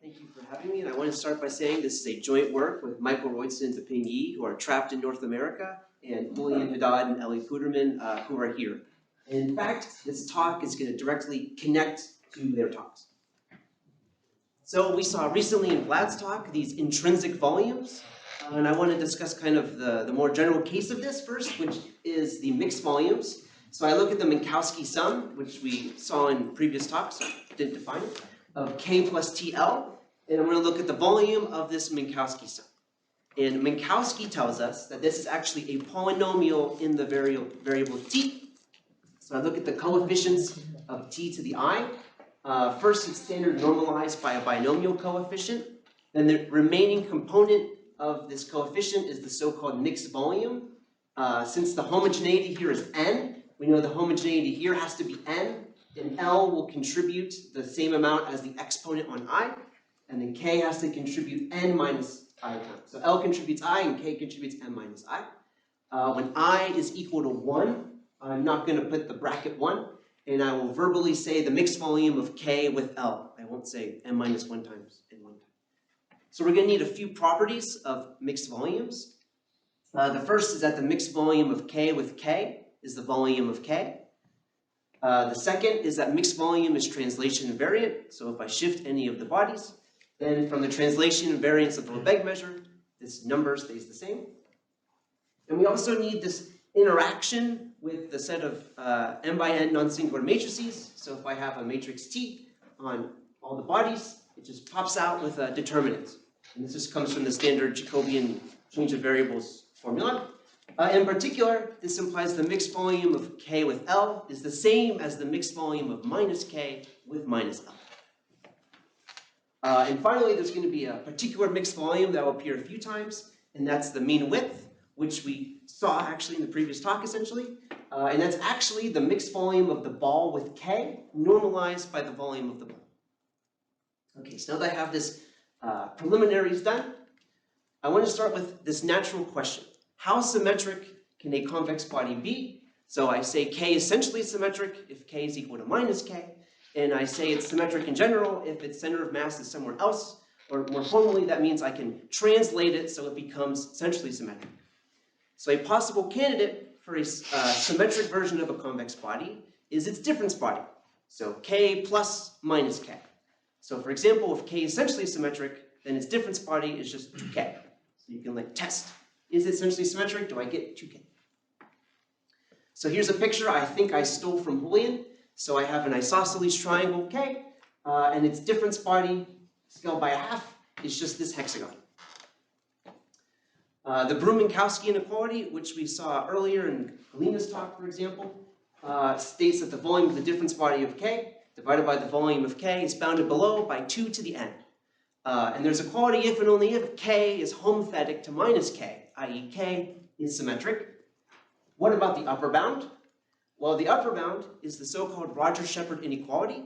Thank you for having me, and I want to start by saying this is a joint work with Michael Roysdon and D, who are trapped in North America, and Julian Haddad and Ellie Putterman, who are here. And in fact, this talk is going to directly connect to their talks. So we saw recently in Vlad's talk these intrinsic volumes, and I want to discuss kind of the more general case of this first, which is the mixed volumes. So I look at the Minkowski sum, which we saw in previous talks, so I didn't define it, of K plus TL, and I'm going to look at the volume of this Minkowski sum. And Minkowski tells us that this is actually a polynomial in the variable t. So I look at the coefficients of t to the I. First, it's standard normalized by a binomial coefficient. Then the remaining component of this coefficient is the so-called mixed volume. Since the homogeneity here is n, we know the homogeneity here has to be n, and L will contribute the same amount as the exponent on I, and then K has to contribute n minus I times. So L contributes I, and K contributes n minus I. When I is equal to 1, I'm not going to put the bracket 1, and I will verbally say the mixed volume of K with L. I won't say n minus 1 times n 1 time. So we're going to need a few properties of mixed volumes. The first is that the mixed volume of K with K is the volume of K. The second is that mixed volume is translation invariant. So if I shift any of the bodies, then from the translation invariance of the Lebesgue measure, this number stays the same. And we also need this interaction with the set of n by n non-singular matrices. So if I have a matrix T on all the bodies, it just pops out with a determinant. And this just comes from the standard Jacobian change of variables formula. In particular, this implies the mixed volume of K with L is the same as the mixed volume of minus K with minus L. And finally, there's going to be a particular mixed volume that will appear a few times, and that's the mean width, which we saw actually in the previous talk, essentially. And that's actually the mixed volume of the ball with K normalized by the volume of the ball. Okay, so now that I have this preliminaries done, I want to start with this natural question. How symmetric can a convex body be? So I say K is essentially symmetric if K is equal to minus K, and I say it's symmetric in general if its center of mass is somewhere else, or more formally, that means I can translate it so it becomes centrally symmetric. So a possible candidate for a symmetric version of a convex body is its difference body. So K plus minus K. So for example, if K is essentially symmetric, then its difference body is just 2K. So you can like test. Is it essentially symmetric? Do I get 2K? So here's a picture I think I stole from Julian. So I have an isosceles triangle K, and its difference body, scaled by a half, is just this hexagon. The Busemann-Petty inequality, which we saw earlier in Galina's talk, for example, states that the volume of the difference body of K divided by the volume of K is bounded below by 2 to the n. And there's equality if and only if K is homothetic to minus K, i.e. K is symmetric. What about the upper bound? Well, the upper bound is the so-called Rogers-Shephard inequality.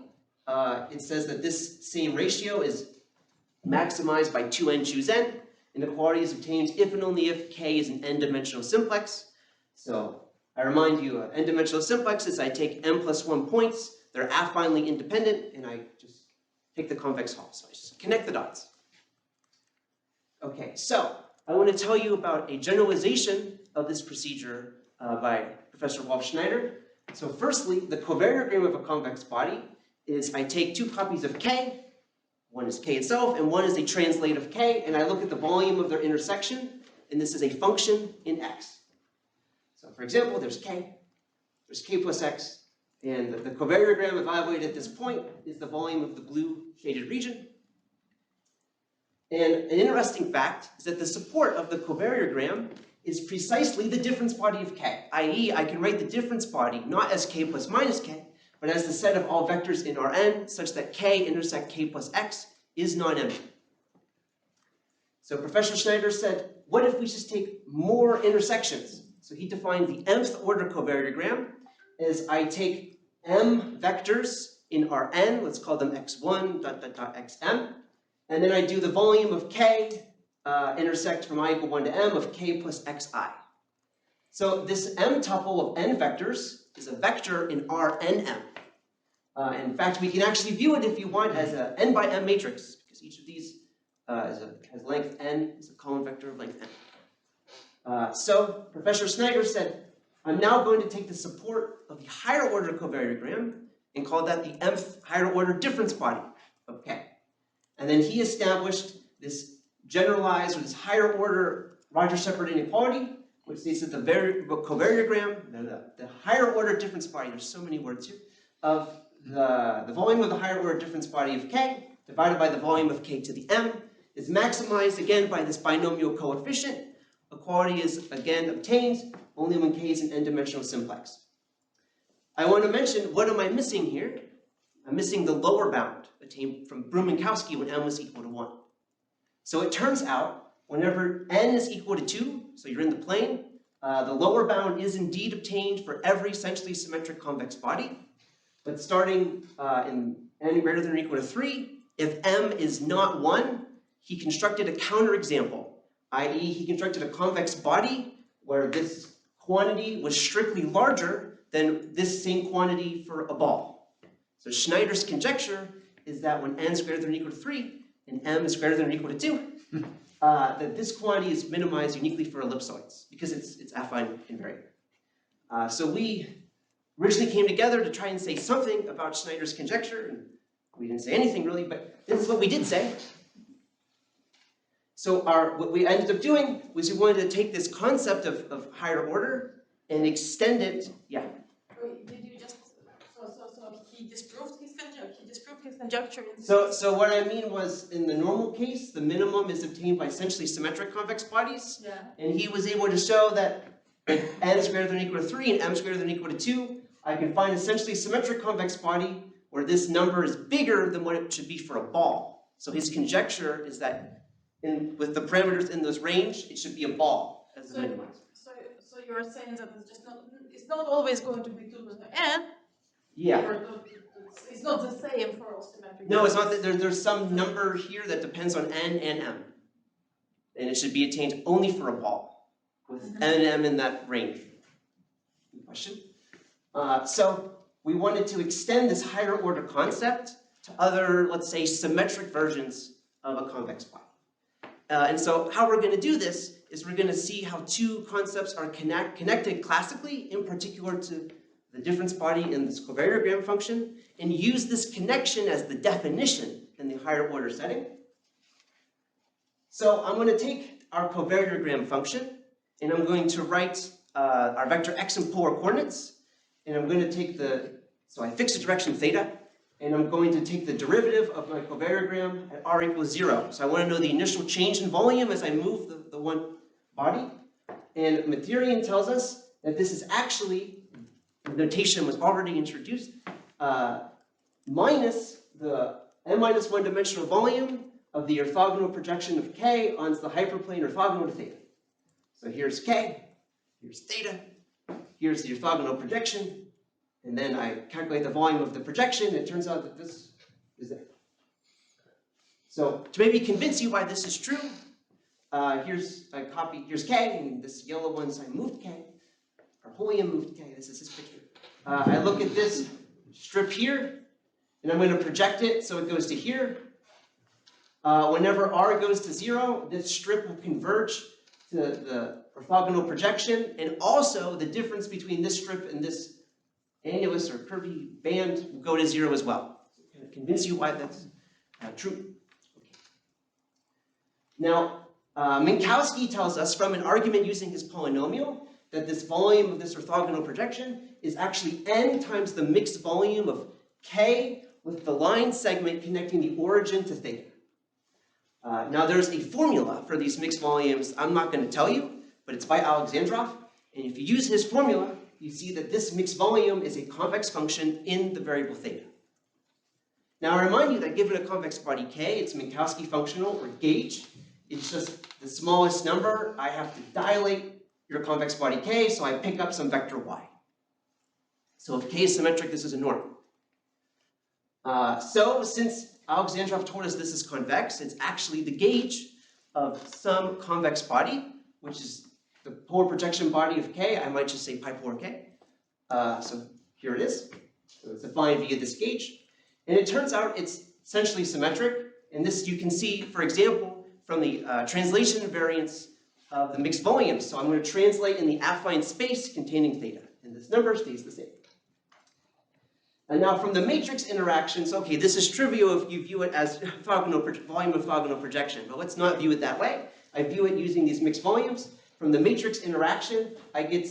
It says that this same ratio is maximized by 2n choose n. Inequality is obtained if and only if K is an n-dimensional simplex. So I remind you, n-dimensional simplex is I take n plus 1 points, they're affinely independent, and I just take the convex hull. So I just connect the dots. Okay, so I want to tell you about a generalization of this procedure by Professor Schneider. So firstly, the covariagram of a convex body is I take 2 copies of K, one is K itself, and one is a translate of K, and I look at the volume of their intersection, and this is a function in X. So for example, there's K plus X, and the covariagram evaluated at this point is the volume of the blue shaded region. And an interesting fact is that the support of the covariagram is precisely the difference body of K, i.e. I can write the difference body not as K plus minus K, but as the set of all vectors in Rn such that K intersect K plus X is non-empty. So Professor Schneider said, what if we just take more intersections? So he defined the nth order covariagram as I take m vectors in Rn, let's call them x1, xm, and then I do the volume of K intersect from I equal 1 to m of K plus xi. So this m tuple of n vectors is a vector in Rnm. In fact, we can actually view it if you want as a n by m matrix, because each of these has length n, it's a column vector of length n. So Professor Schneider said, I'm now going to take the support of the higher order covariagram and call that the mth higher order difference body of K. And then he established this generalized, or this higher order Rogers-Shephard inequality, which states that the covariagram, the higher order difference body, there's so many words here, of the volume of the higher order difference body of K divided by the volume of K to the m is maximized again by this binomial coefficient. Equality is again obtained only when K is an n-dimensional simplex. I want to mention, what am I missing here? I'm missing the lower bound attained from Busemann-Petty when m was equal to 1. So it turns out, whenever n is equal to 2, so you're in the plane, the lower bound is indeed obtained for every essentially symmetric convex body. But starting in n greater than or equal to 3, if m is not 1, he constructed a counterexample, i.e. he constructed a convex body where this quantity was strictly larger than this same quantity for a ball. So Schneider's conjecture is that when n is greater than or equal to 3, and m is greater than or equal to 2, that this quantity is minimized uniquely for ellipsoids, because it's affine invariant. So we originally came together to try and say something about Schneider's conjecture, and we didn't say anything really, but this is what we did say. So what we ended up doing was we wanted to take this concept of higher order and extend it, yeah. Did you just, so he disproved his conjecture? So what I mean was, in the normal case, the minimum is obtained by essentially symmetric convex bodies. Yeah. And he was able to show that if n is greater than or equal to 3 and m is greater than or equal to 2, I can find essentially symmetric convex body where this number is bigger than what it should be for a ball. So his conjecture is that with the parameters in this range, it should be a ball as the minimum. So you're saying that it's not always going to be 2 to the n. Yeah. It's not the same for all symmetric. No, it's not that there's some number here that depends on n and m. And it should be attained only for a ball with n and m in that range. Question? So we wanted to extend this higher order concept to other, let's say, symmetric versions of a convex body. And so how we're going to do this is we're going to see how two concepts are connected classically, in particular to the difference body in this covariagram function, and use this connection as the definition in the higher order setting. So I'm going to take our covariagram function, and I'm going to write our vector x in polar coordinates, and I'm going to take so I fix the direction theta, and I'm going to take the derivative of my covariagram at r equals 0. So I want to know the initial change in volume as I move the one body. And Materian tells us that this is actually, the notation was already introduced, minus the n-1 dimensional volume of the orthogonal projection of k onto the hyperplane orthogonal to theta. So here's k, here's theta, here's the orthogonal projection, and then I calculate the volume of the projection, and it turns out that this is it. So to maybe convince you why this is true, here's k, and this yellow one, so I moved k, or Julian moved k, this is his picture. I look at this strip here, and I'm going to project it so it goes to here. Whenever r goes to 0, this strip will converge to the orthogonal projection, and also the difference between this strip and this annulus or curvy band will go to 0 as well. So kind of convince you why that's true. Okay. Now, Minkowski tells us from an argument using his polynomial that this volume of this orthogonal projection is actually n times the mixed volume of k with the line segment connecting the origin to theta. Now there's a formula for these mixed volumes I'm not going to tell you, but it's by Alexandrov, and if you use his formula, you see that this mixed volume is a convex function in the variable theta. Now I remind you that given a convex body k, it's Minkowski functional, or gauge. It's just the smallest number. I have to dilate your convex body k, so I pick up some vector y. So if k is symmetric, this is a norm. So since Alexandrov told us this is convex, it's actually the gauge of some convex body, which is the polar projection body of k. I might just say pi polar k. So here it is. So it's defined via this gauge. And it turns out it's essentially symmetric. And this you can see, for example, from the translation variance of the mixed volumes. So I'm going to translate in the affine space containing theta, and this number stays the same. And now from the matrix interactions, okay, this is trivial if you view it as volume orthogonal projection, but let's not view it that way. I view it using these mixed volumes. From the matrix interaction, I get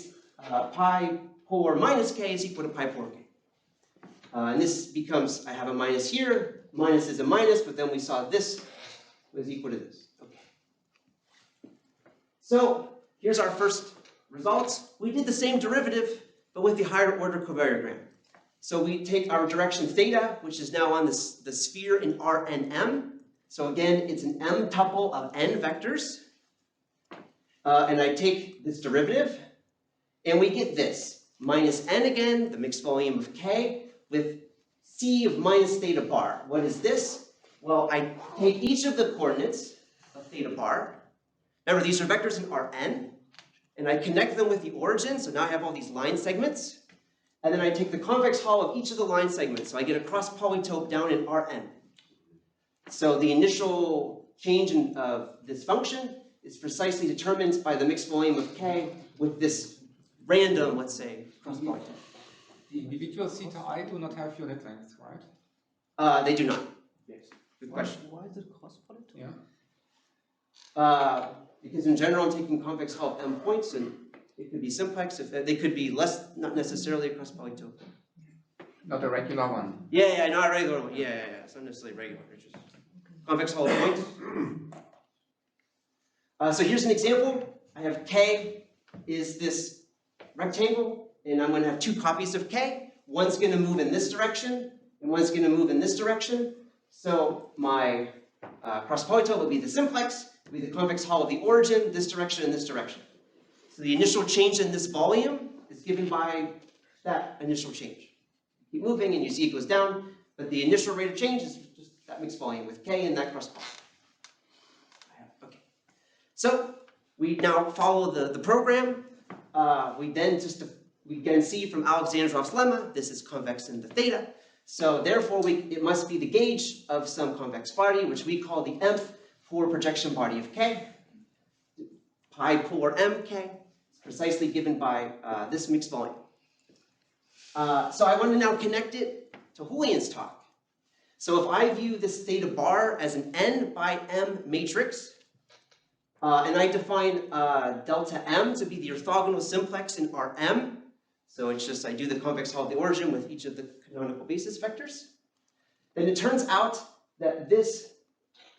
pi polar minus k is equal to pi polar k. And this becomes, I have a minus here, minus is a minus, but then we saw this was equal to this. Okay. So here's our first results. We did the same derivative, but with the higher order covariagram. So we take our direction theta, which is now on the sphere in Rnm. So again, it's an m tuple of n vectors. And I take this derivative, and we get this. Minus n again, the mixed volume of k, with c of minus theta bar. What is this? Well, I take each of the coordinates of theta bar. Remember, these are vectors in Rn. And I connect them with the origin, so now I have all these line segments. And then I take the convex hull of each of the line segments. So I get a cross polytope down in Rn. So the initial change of this function is precisely determined by the mixed volume of k with this random, let's say, cross polytope. The individual theta I do not have unit length, right? They do not. Yes. Good question. Why is it cross polytope? Yeah. Because in general, I'm taking convex hull of m points, and it could be simplex. If they could be less, not necessarily a cross polytope. Not a regular one. Yeah, not a regular one. Yeah. It's not necessarily regular. It's just convex hull of points. So here's an example. I have k is this rectangle, and I'm going to have two copies of k. One's going to move in this direction, and one's going to move in this direction. So my cross polytope will be the simplex, will be the convex hull of the origin, this direction and this direction. So the initial change in this volume is given by that initial change. Keep moving, and you see it goes down, but the initial rate of change is just that mixed volume with k and that cross polytope. Okay. So we now follow the program. We then see from Alexandrov's lemma, this is convex in the theta. So therefore, it must be the gauge of some convex body, which we call the mth polar projection body of k. Pi polar mk is precisely given by this mixed volume. So I want to now connect it to Julian's talk. So if I view this theta bar as an n by m matrix, and I define delta m to be the orthogonal simplex in Rm, so it's just I do the convex hull of the origin with each of the canonical basis vectors, then it turns out that this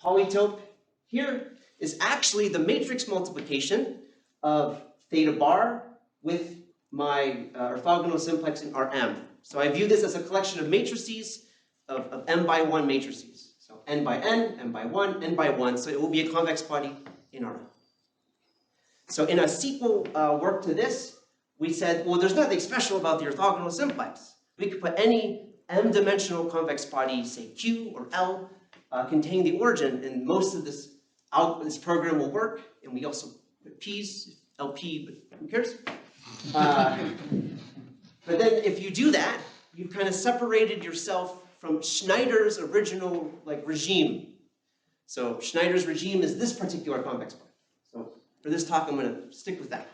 polytope here is actually the matrix multiplication of theta bar with my orthogonal simplex in Rm. So I view this as a collection of matrices of m by 1 matrices. So n by n, m by 1, n by 1. So it will be a convex body in Rm. So in a sequel work to this, we said, well, there's nothing special about the orthogonal simplex. We could put any m-dimensional convex body, say Q or L, containing the origin, and most of this program will work. And we also put P's, LP, but who cares? But then if you do that, you've kind of separated yourself from Schneider's original regime. So Schneider's regime is this particular convex body. So for this talk, I'm going to stick with that.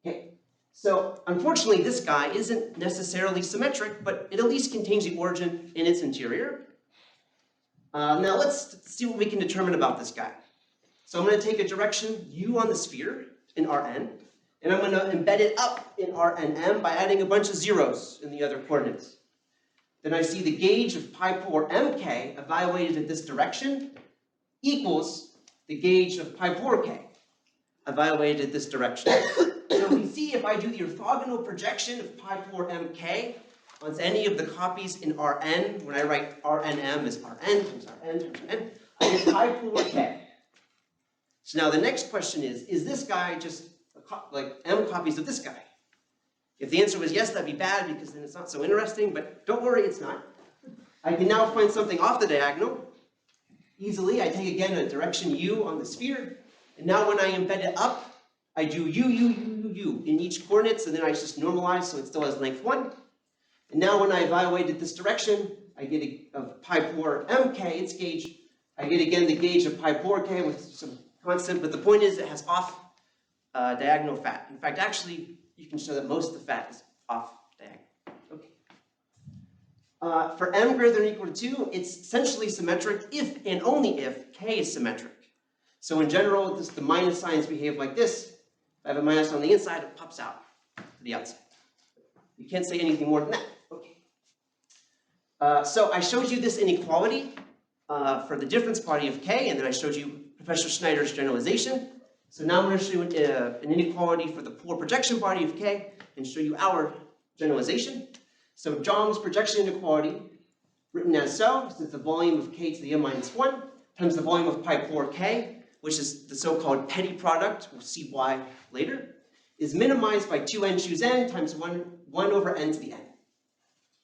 Okay. So unfortunately, this guy isn't necessarily symmetric, but it at least contains the origin in its interior. Now let's see what we can determine about this guy. So I'm going to take a direction u on the sphere in Rn, and I'm going to embed it up in Rnm by adding a bunch of zeros in the other coordinates. Then I see the gauge of pi polar mk evaluated in this direction equals the gauge of pi polar k evaluated in this direction. So we see if I do the orthogonal projection of pi polar mk onto any of the copies in Rn, when I write Rnm as Rn times Rn times Rn, I get pi polar k. So now the next question is this guy just like m copies of this guy? If the answer was yes, that'd be bad because then it's not so interesting, but don't worry, it's not. I can now find something off the diagonal. Easily, I take again a direction u on the sphere, and now when I embed it up, I do u in each coordinates, and then I just normalize so it still has length 1. And now when I evaluated this direction, I get of pi polar mk, its gauge I get again the gauge of pi 4k with some constant, but the point is it has off diagonal fat. In fact, actually, you can show that most of the fat is off diagonal. Okay. For m greater than or equal to 2, it's essentially symmetric if and only if k is symmetric. So in general, the minus signs behave like this. If I have a minus on the inside, it pops out to the outside. You can't say anything more than that. Okay. So I showed you this inequality for the difference body of k, and then I showed you Professor Schneider's generalization. So now I'm going to show you an inequality for the polar projection body of k and show you our generalization. So Zhang's projection inequality, written as so, is the volume of k to the n minus 1 times the volume of pi 4k, which is the so-called Petty product, we'll see why later, is minimized by 2n choose n times 1 over n to the n,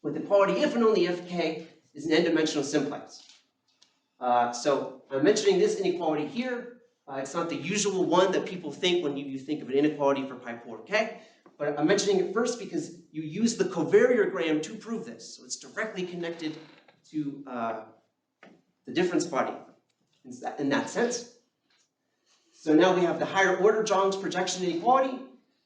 with equality if and only if k is an n-dimensional simplex. So I'm mentioning this inequality here. It's not the usual one that people think when you think of an inequality for pi 4k, but I'm mentioning it first because you use the covariogram to prove this. So it's directly connected to the difference body in that sense. So now we have the higher order Zhang's projection inequality.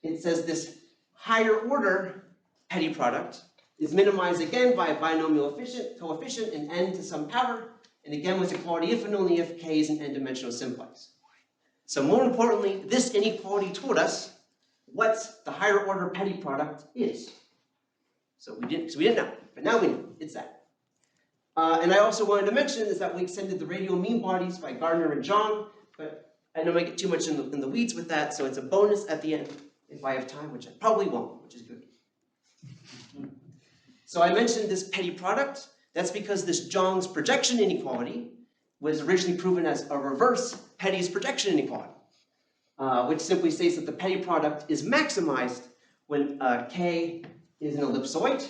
It says this higher order Petty product is minimized again by a binomial coefficient in n to some power, and again with equality if and only if k is an n-dimensional simplex. So more importantly, this inequality told us what the higher order Petty product is. So we didn't know, but now we know, it's that. And I also wanted to mention is that we extended the radial mean bodies by Gardner and Zhang, but I don't want to get too much in the weeds with that, so it's a bonus at the end if I have time, which I probably won't, which is good. So I mentioned this Petty product. That's because this Zhang's projection inequality was originally proven as a reverse Petty's projection inequality, which simply states that the Petty product is maximized when k is an ellipsoid.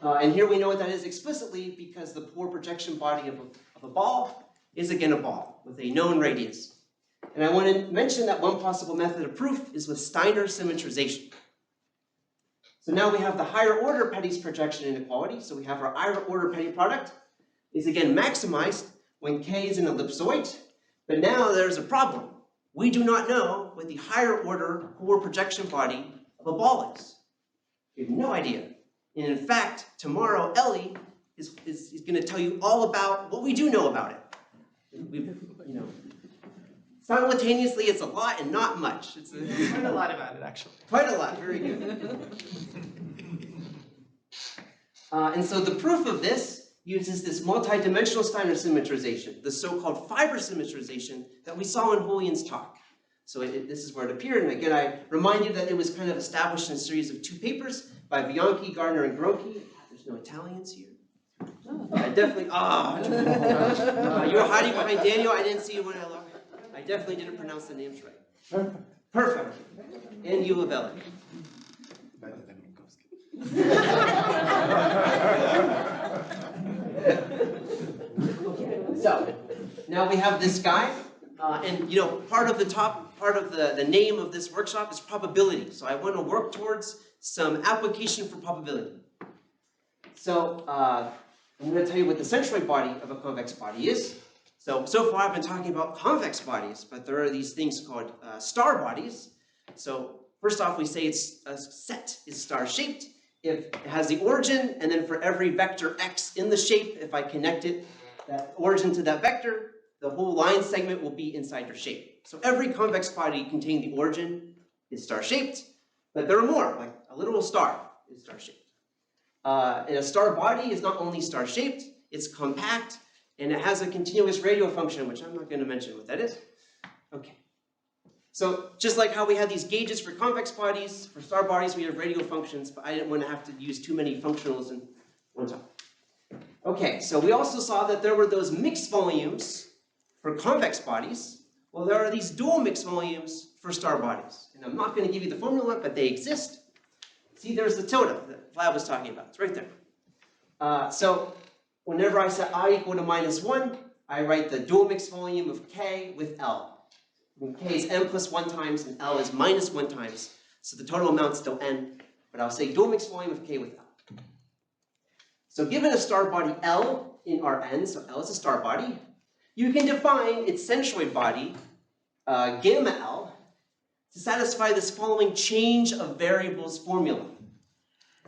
And here we know what that is explicitly because the polar projection body of a ball is again a ball with a known radius. And I want to mention that one possible method of proof is with Steiner symmetrization. So now we have the higher order Petty's projection inequality. So we have our higher order Petty product is again maximized when k is an ellipsoid. But now there's a problem. We do not know what the higher order polar projection body of a ball is. We have no idea. And in fact, tomorrow Ellie is going to tell you all about what we do know about it. Simultaneously, it's a lot and not much. It's quite a lot about it, actually. Quite a lot, very good. And so the proof of this uses this multi-dimensional Steiner symmetrization, the so-called fiber symmetrization that we saw in Julian's talk. So this is where it appeared, and again, I remind you that it was kind of established in a series of 2 papers by Bianchi, Gardner, and Grocchi. There's no Italians here. I definitely, you were hiding behind Daniel, I didn't see you when I looked. I definitely didn't pronounce the names right. Perfect. And you, Lavella. So, now we have this guy, and part of the name of this workshop is probability. So I want to work towards some application for probability. So I'm going to tell you what the centroid body of a convex body is. So far I've been talking about convex bodies, but there are these things called star bodies. So first off, we say it's a set is star-shaped if it has the origin, and then for every vector x in the shape, if I connect it, that origin to that vector, the whole line segment will be inside your shape. So every convex body containing the origin is star-shaped, but there are more, like a literal star is star-shaped. And a star body is not only star-shaped, it's compact, and it has a continuous radial function, which I'm not going to mention what that is. Okay. So just like how we had these gauges for convex bodies, for star bodies we have radial functions, but I didn't want to have to use too many functionals in one time. Okay, so we also saw that there were those mixed volumes for convex bodies. Well, there are these dual mixed volumes for star bodies. And I'm not going to give you the formula, but they exist. See, there's the tilde that Vlad was talking about. It's right there. So whenever I set I equal to -1, I write the dual mixed volume of K with L. When K is n plus 1 times and L is minus 1 times. So the total amount is still n, but I'll say dual mixed volume of K with L. So given a star body L in Rn, so L is a star body, you can define its centroid body, gamma L, to satisfy this following change of variables formula.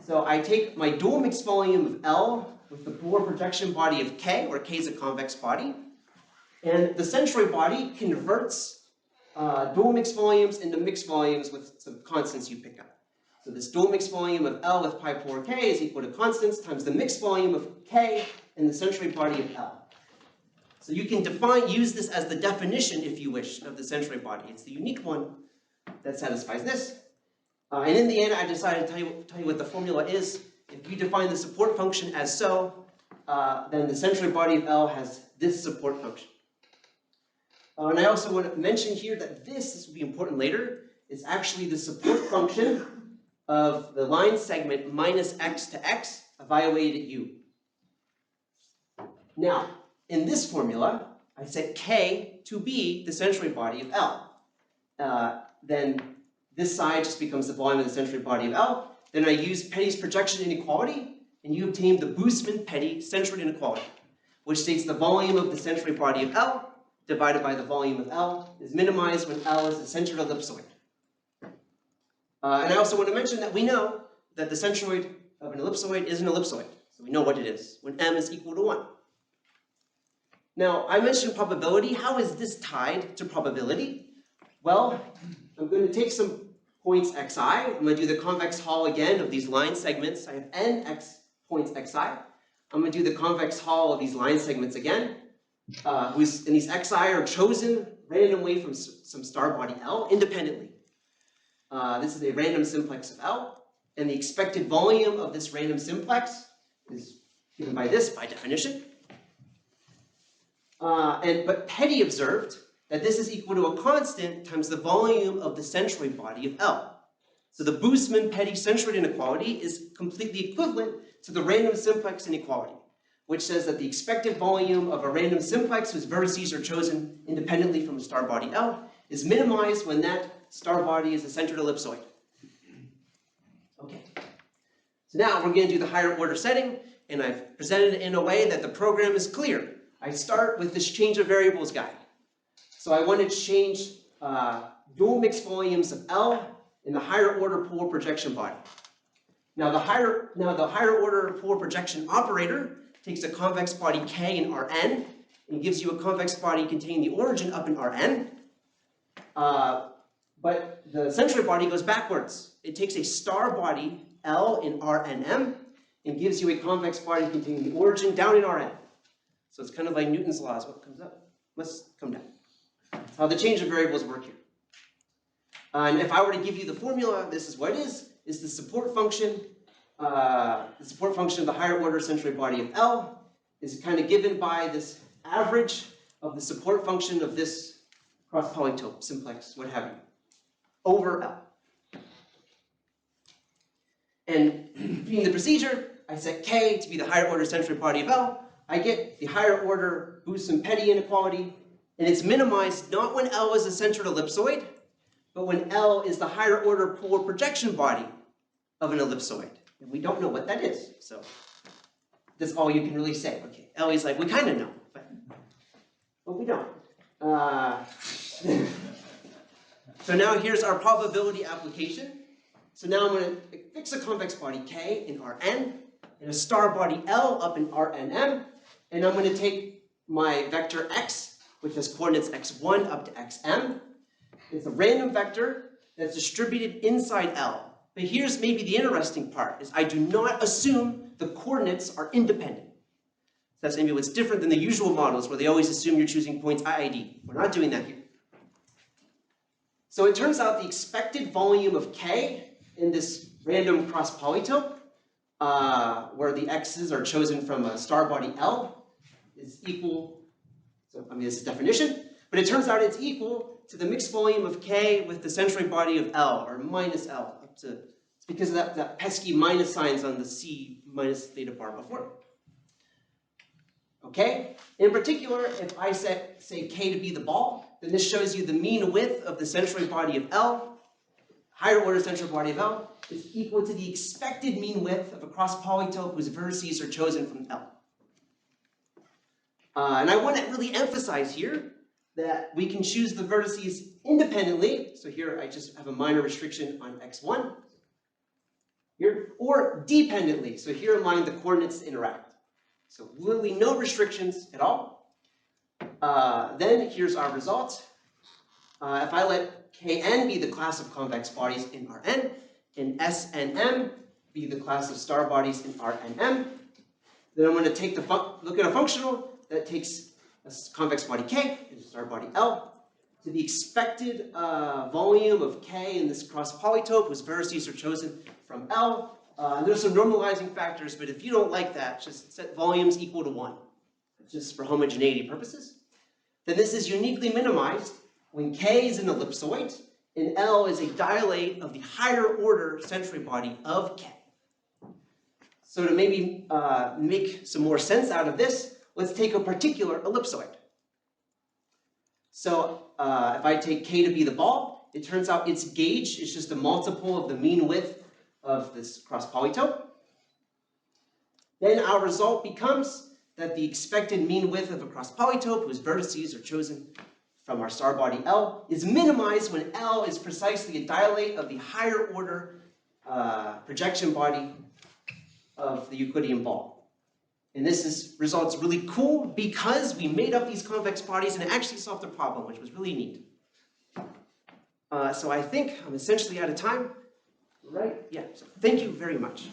So I take my dual mixed volume of L with the polar projection body of K, where K is a convex body, and the centroid body converts dual mixed volumes into mixed volumes with some constants you pick up. So this dual mixed volume of L with pi polar K is equal to constants times the mixed volume of K and the centroid body of L. So you can use this as the definition, if you wish, of the centroid body. It's the unique one that satisfies this. And in the end, I decided to tell you what the formula is. If you define the support function as so, then the centroid body of L has this support function. And I also want to mention here that this will be important later, is actually the support function of the line segment minus x to x evaluated at u. Now, in this formula, I set K to be the centroid body of L. Then this side just becomes the volume of the centroid body of L. Then I use Petty's projection inequality, and you obtain the Busemann-Petty centroid inequality, which states the volume of the centroid body of L divided by the volume of L is minimized when L is a centered ellipsoid. And I also want to mention that we know that the centroid of an ellipsoid is an ellipsoid. So we know what it is when m is equal to 1. Now, I mentioned probability. How is this tied to probability? Well, I'm going to take some points xi. I'm going to do the convex Hall again of these line segments. I have n points xi. I'm going to do the convex Hall of these line segments again. And these xi are chosen randomly from some star body L independently. This is a random simplex of L, and the expected volume of this random simplex is given by this, by definition. But Petty observed that this is equal to a constant times the volume of the centroid body of L. So the Busemann-Petty centroid inequality is completely equivalent to the random simplex inequality, which says that the expected volume of a random simplex whose vertices are chosen independently from a star body L is minimized when that star body is a centered ellipsoid. Okay. So now we're going to do the higher order setting, and I've presented it in a way that the program is clear. I start with this change of variables guide. So I want to change dual mixed volumes of L in the higher order polar projection body. Now the higher order polar projection operator takes a convex body K in Rn and gives you a convex body containing the origin up in Rn. But the centroid body goes backwards. It takes a star body L in Rnm and gives you a convex body containing the origin down in Rn. So it's kind of like Newton's laws. What comes up must come down. That's how the change of variables work here. And if I were to give you the formula, this is what it is. It's the support function. The support function of the higher order centroid body of L is kind of given by this average of the support function of this cross polytope, simplex, what have you, over L. And being the procedure, I set K to be the higher order centroid body of L. I get the higher order Busemann-Petty inequality, and it's minimized not when L is a centered ellipsoid, but when L is the higher order polar projection body of an ellipsoid. And we don't know what that is, so that's all you can really say. Okay, Ellie's like, we kind of know, but we don't. So now here's our probability application. So now I'm going to fix a convex body K in Rn, and a star body L up in Rnm, and I'm going to take my vector x, which has coordinates x1 up to xm. It's a random vector that's distributed inside L. But here's maybe the interesting part, is I do not assume the coordinates are independent. So that's maybe what's different than the usual models where they always assume you're choosing points IID. We're not doing that here. So it turns out the expected volume of K in this random cross polytope, where the x's are chosen from a star body L, is equal, so I mean this is definition, but it turns out it's equal to the mixed volume of K with the centroid body of L, or minus L, up to, it's because of that pesky minus signs on the C minus theta bar before. Okay? In particular, if I say K to be the ball, then this shows you the mean width of the centroid body of L, higher order centroid body of L, is equal to the expected mean width of a cross polytope whose vertices are chosen from L. And I want to really emphasize here that we can choose the vertices independently. So here I just have a minor restriction on x1 here, or dependently. So here I'm allowing the coordinates to interact. So literally no restrictions at all. Then here's our result. If I let Kn be the class of convex bodies in Rn, and S and M be the class of star bodies in Rnm, then I'm going to take look at a functional that takes a convex body K and a star body L to the expected volume of K in this cross polytope, whose vertices are chosen from L. And there's some normalizing factors, but if you don't like that, just set volumes equal to 1, just for homogeneity purposes. Then this is uniquely minimized when K is an ellipsoid and L is a dilate of the higher order centroid body of K. So to maybe make some more sense out of this, let's take a particular ellipsoid. So if I take K to be the ball, it turns out its gauge is just a multiple of the mean width of this cross polytope. Then our result becomes that the expected mean width of a cross polytope, whose vertices are chosen from our star body L, is minimized when L is precisely a dilate of the higher order projection body of the Euclidean ball. And this result's really cool because we made up these convex bodies and it actually solved the problem, which was really neat. So I think I'm essentially out of time. Right? Yeah. So thank you very much.